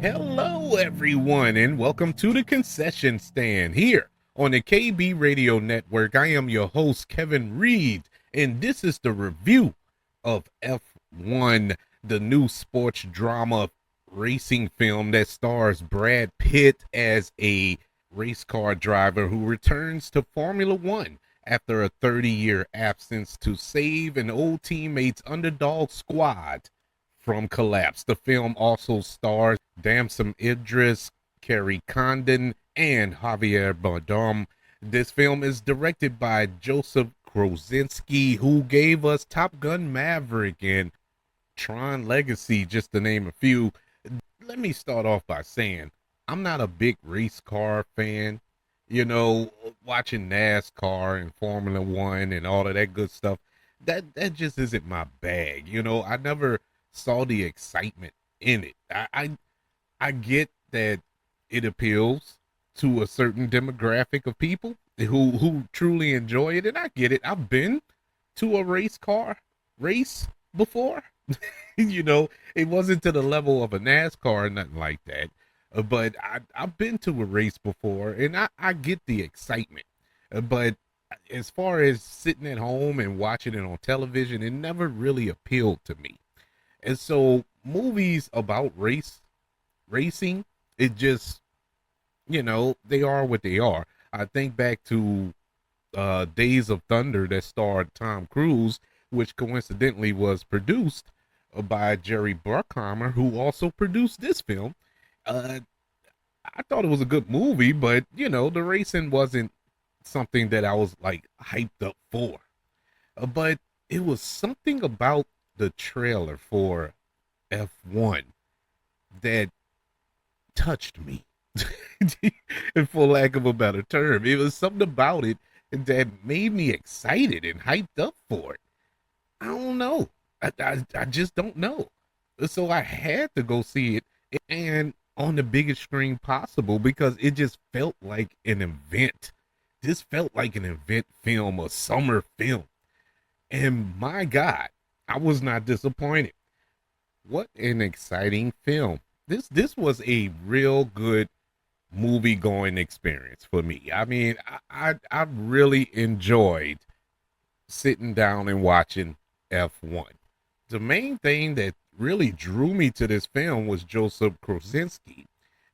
Hello, everyone, and welcome to the concession stand here on the KB Radio Network. I am your host, Kevin Reed, and this is the review of F1, the new sports drama racing film that stars Brad Pitt as a race car driver who returns to Formula One after a 30-year absence to save an old teammate's underdog squad from collapse. The film also stars Damson Idris, Kerry Condon, and Javier Bardem. This film is directed by Joseph Kosinski, who gave us Top Gun Maverick and Tron Legacy, just to name a few. Let me start off by saying I'm not a big race car fan. You know, watching NASCAR and Formula One and all of that good stuff, that just isn't my bag. You know, I never saw the excitement in it. I get that it appeals to a certain demographic of people who truly enjoy it, and I get it. I've been to a race car race before. You know, it wasn't to the level of a NASCAR or nothing like that, but I've been to a race before, and I get the excitement. But as far as sitting at home and watching it on television, it never really appealed to me. And so movies about racing, it just, you know, they are what they are. I think back to Days of Thunder that starred Tom Cruise, which coincidentally was produced by Jerry Bruckheimer, who also produced this film. Uh, I thought it was a good movie, but you know, the racing wasn't something that I was like hyped up for. But it was something about the trailer for F1 that touched me, for lack of a better term. It was something about it that made me excited and hyped up for it. I don't know. I just don't know. So I had to go see it, and on the biggest screen possible, because it just felt like an event. This felt like an event film, a summer film. And my God, I was not disappointed. What an exciting film. This was a real good movie going experience for me. I mean, I really enjoyed sitting down and watching F1. The main thing that really drew me to this film was Joseph Kosinski,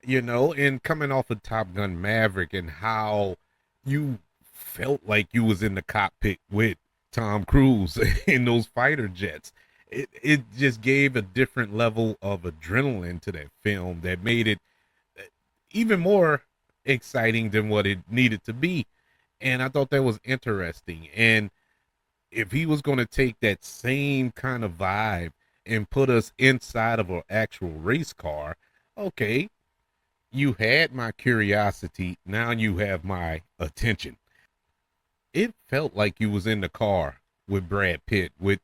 you know, and coming off of Top Gun Maverick and how you felt like you was in the cockpit with Tom Cruise in those fighter jets. It just gave a different level of adrenaline to that film that made it even more exciting than what it needed to be. And I thought that was interesting. And if he was going to take that same kind of vibe and put us inside of an actual race car, okay, you had my curiosity. Now you have my attention. It felt like you was in the car with Brad Pitt, with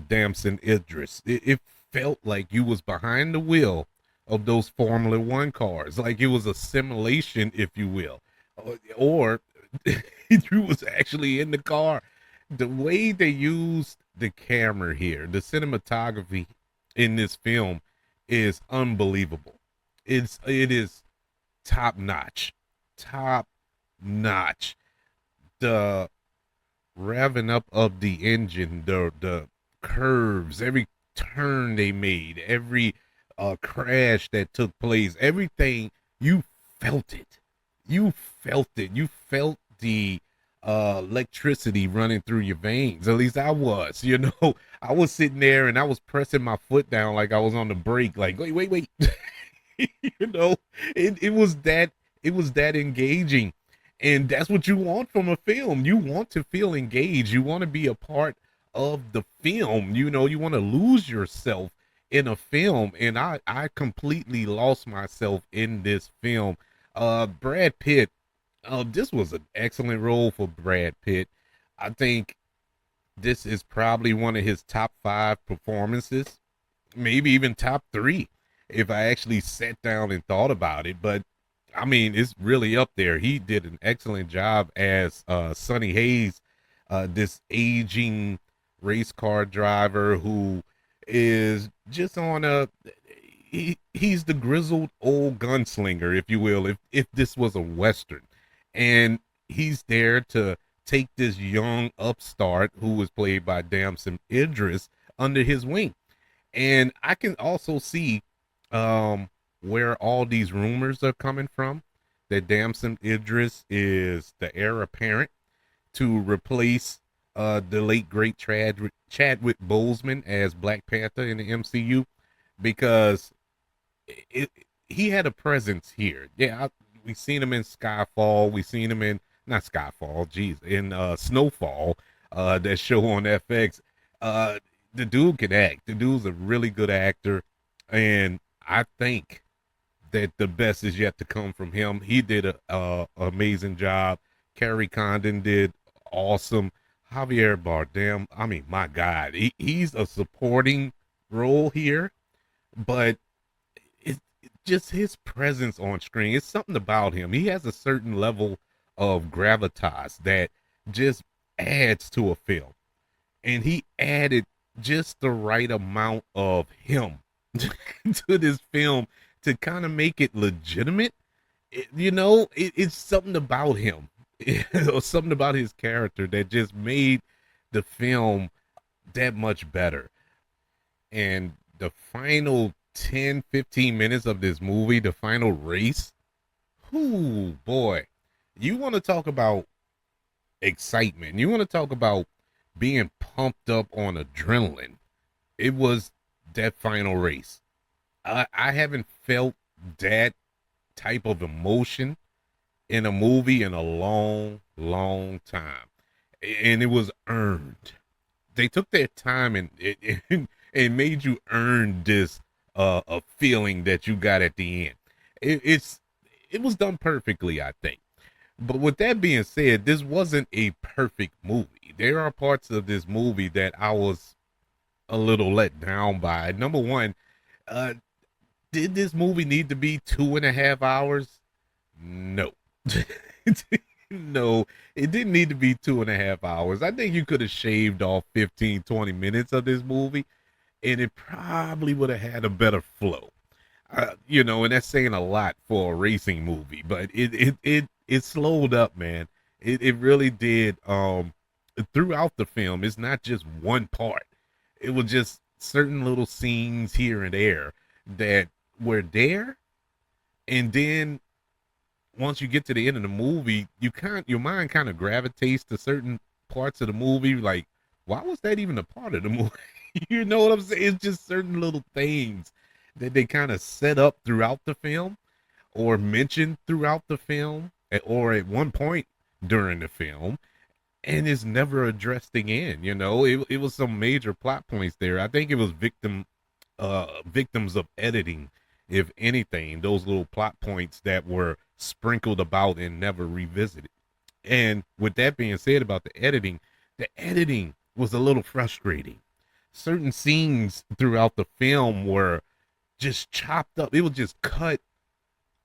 Damson Idris. It felt like you was behind the wheel of those Formula One cars, like it was a simulation, if you will, or you was actually in the car. The way they used the camera here, the cinematography in this film is unbelievable. It is top notch, top notch. The revving up of the engine, the curves, every turn they made, every crash that took place, everything, you felt it. You felt it. You felt the electricity running through your veins. At least I was, you know. I was sitting there and I was pressing my foot down like I was on the brake, like, wait. You know, it was that engaging. And that's what you want from a film. You want to feel engaged. You want to be a part of the film. You know, you want to lose yourself in a film. And I completely lost myself in this film. Brad Pitt, this was an excellent role for Brad Pitt. I think this is probably one of his top 5 performances, maybe even top 3, if I actually sat down and thought about it. But I mean, it's really up there. He did an excellent job as Sonny Hayes, this aging race car driver who is just on a, he's the grizzled old gunslinger, if you will, if this was a Western. And he's there to take this young upstart who was played by Damson Idris under his wing. And I can also see where all these rumors are coming from, that Damson Idris is the heir apparent to replace the late great Chadwick Boseman as Black Panther in the MCU, because he had a presence here. Yeah, we seen him in Skyfall. We seen him in, not Skyfall, geez, in Snowfall, that show on FX. The dude can act. The dude's a really good actor, and I think that the best is yet to come from him. He did a amazing job. Kerry Condon did awesome. Javier Bardem, I mean, my God, he's a supporting role here, but it's just his presence on screen. It's something about him. He has a certain level of gravitas that just adds to a film, and he added just the right amount of him to this film to kind of make it legitimate. It's something about him, or something about his character that just made the film that much better. And the final 10-15 minutes of this movie, the final race, whoo boy, you want to talk about excitement, you want to talk about being pumped up on adrenaline. It was that final race. I haven't felt that type of emotion in a movie in a long, long time, and it was earned. They took their time, and it made you earn this a feeling that you got at the end. It was done perfectly, I think. But with that being said, this wasn't a perfect movie. There are parts of this movie that I was a little let down by. Number one, uh, did this movie need to be 2.5 hours? No. No, it didn't need to be 2.5 hours. I think you could have shaved off 15-20 minutes of this movie, and it probably would have had a better flow. And that's saying a lot for a racing movie, but it slowed up, man. It really did. Throughout the film, it's not just one part. It was just certain little scenes here and there that were there, and then once you get to the end of the movie, your mind kind of gravitates to certain parts of the movie. Like, why was that even a part of the movie? You know what I'm saying? It's just certain little things that they kind of set up throughout the film, or mentioned throughout the film, or at one point during the film, and it's never addressed again. It was some major plot points there. I think it was victims of editing, if anything, those little plot points that were sprinkled about and never revisited. And with that being said about the editing was a little frustrating. Certain scenes throughout the film were just chopped up. It was just cut.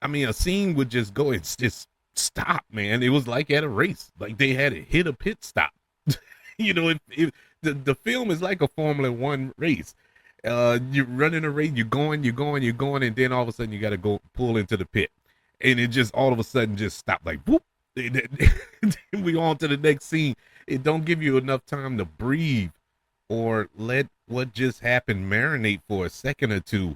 I mean, a scene would just go, it's just stop, man. It was like at a race, like they had to hit a pit stop. The film is like a Formula One race. You're running a race, you're going, and then all of a sudden you got to go pull into the pit, and it just all of a sudden just stopped, like whoop. We on to the next scene. It don't give you enough time to breathe or let what just happened marinate for a second or two,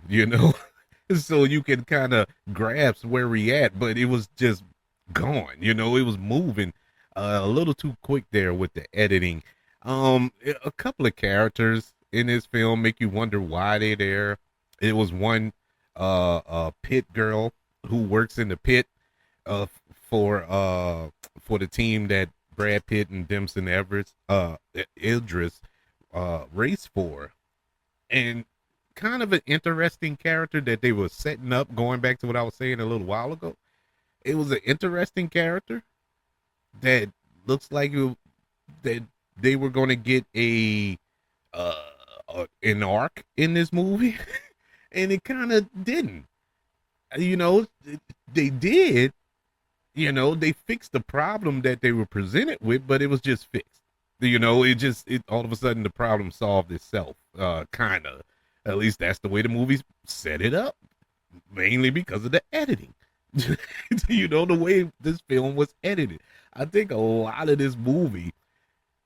so you can kind of grasp where we at. But it was just gone. It was moving a little too quick there with the editing. A couple of characters in this film make you wonder why they're there. It was one pit girl who works in the pit for the team that Brad Pitt and Damson Idris race for, and kind of an interesting character that they were setting up. Going back to what I was saying a little while ago, it was an interesting character that looks like that they were going to get an arc in this movie, and it kind of didn't. They did. They fixed the problem that they were presented with, but it was just fixed. It all of a sudden the problem solved itself. Kind of. At least that's the way the movies set it up. mainly because of the editing. You know, the way this film was edited. I think a lot of this movie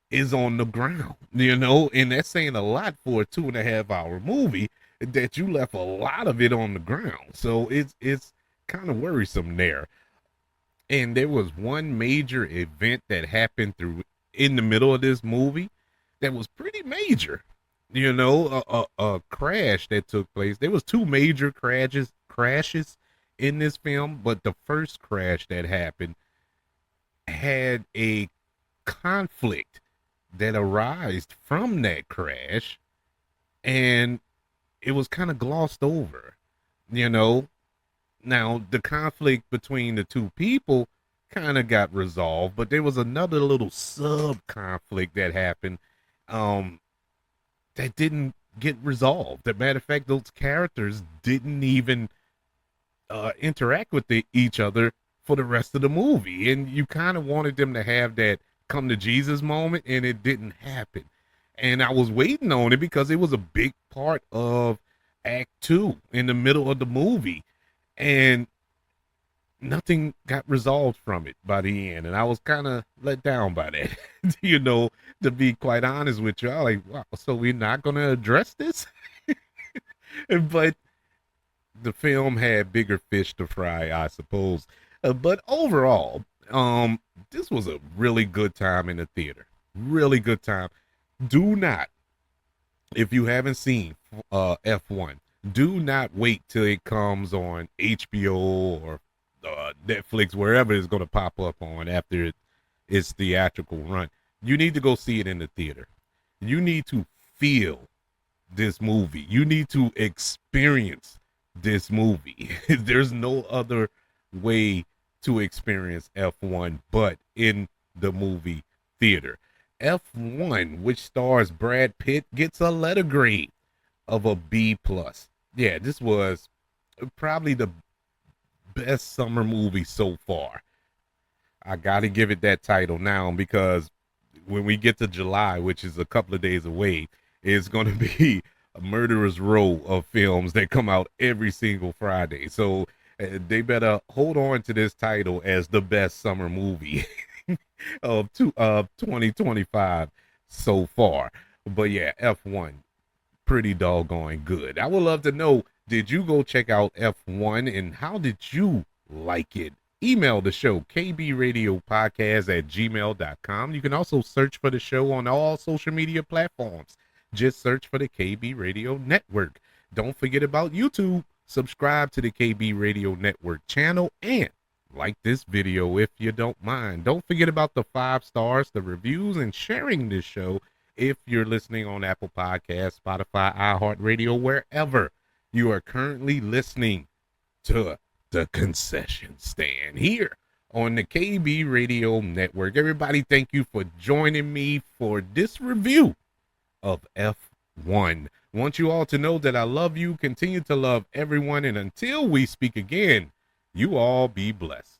is on the ground, you know, and that's saying a lot for a 2.5 hour movie that you left a lot of it on the ground. So it's kind of worrisome there. And there was one major event that happened through in the middle of this movie that was pretty major. You know, a crash that took place. There was two major crashes in this film, but the first crash that happened had a conflict that arose from that crash, and it was kind of glossed over. You know, now the conflict between the two people kind of got resolved, but there was another little sub conflict that happened um that didn't get resolved. As a matter of fact, those characters didn't even interact with each other for the rest of the movie, and you kind of wanted them to have that come to Jesus moment, and it didn't happen. And I was waiting on it because it was a big part of Act Two in the middle of the movie, and nothing got resolved from it by the end, and I was kind of let down by that. You know, to be quite honest with you, I like, wow, so we're not going to address this. But the film had bigger fish to fry, I suppose. But overall, this was a really good time in the theater. Really good time. Do not, if you haven't seen F1, do not wait till it comes on HBO or Netflix, wherever it's going to pop up on after its theatrical run. You need to go see it in the theater. You need to feel this movie. You need to experience this movie. There's no other way to experience F1 but in the movie theater. F1, which stars Brad Pitt, gets a letter grade of a B+. Yeah, this was probably the best summer movie so far. I gotta give it that title now, because when we get to July, which is a couple of days away, it's gonna be a murderer's row of films that come out every single Friday. So they better hold on to this title as the best summer movie of 2025 so far. But yeah, F1, pretty doggone good. I would love to know, did you go check out F1 and how did you like it? Email the show, kbradiopodcast@gmail.com. You can also search for the show on all social media platforms. Just search for the KB Radio Network. Don't forget about YouTube. Subscribe to the KB Radio Network channel and like this video if you don't mind. Don't forget about the 5 stars, the reviews, and sharing this show if you're listening on Apple Podcasts, Spotify, iHeartRadio, wherever you are currently listening to the Concession Stand here on the KB Radio Network. Everybody, thank you for joining me for this review of F1. Want you all to know that I love you, continue to love everyone, and until we speak again, you all be blessed.